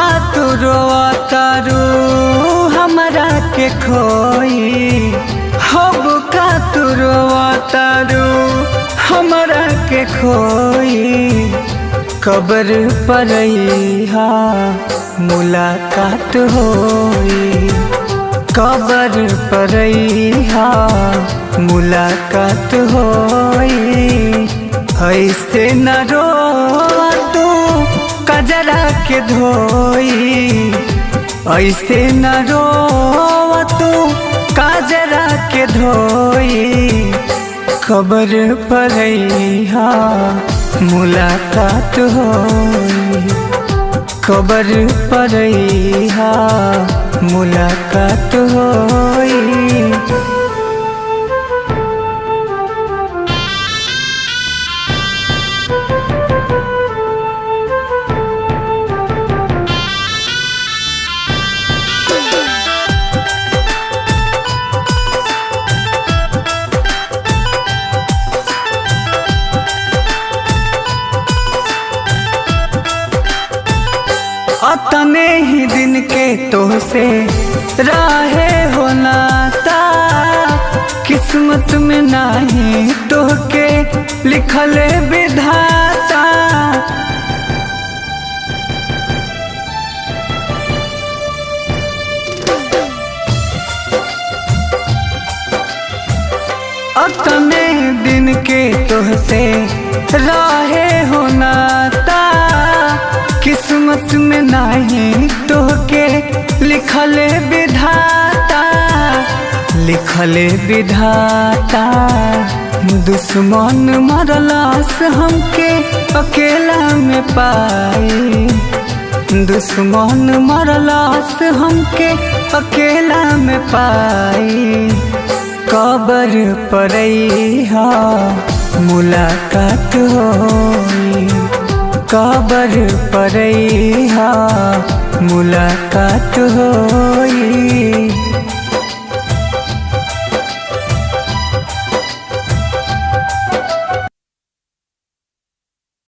का तू रोतारू हमरा के खोई, हब का तू रोतारू हमरा के खोई। कबर परैहा मुलाकात होई, कबर परैहा मुलाकात होई। ऐसे न रो तू कजरा के धोई, ऐसे न रो तू कजरा के धोई। कबर परैहा मुलाकात होई, कबर परैहा मुलाकात होई। अतने ही दिन के तोहसे राहे हो नाता, किस्मत में नहीं तोहके लिखले विधाता। अतने दिन के तोहसे राहे हो नाता, किस्मत में नहीं तोहके लिखले विधाता, लिखले विधाता। दुश्मन मरलास हमके अकेला में पाई, दुश्मन मरलास हमके अकेला में पाई। कबर परैहा मुलाकात होई, कबर परैहा मुलाकात होई।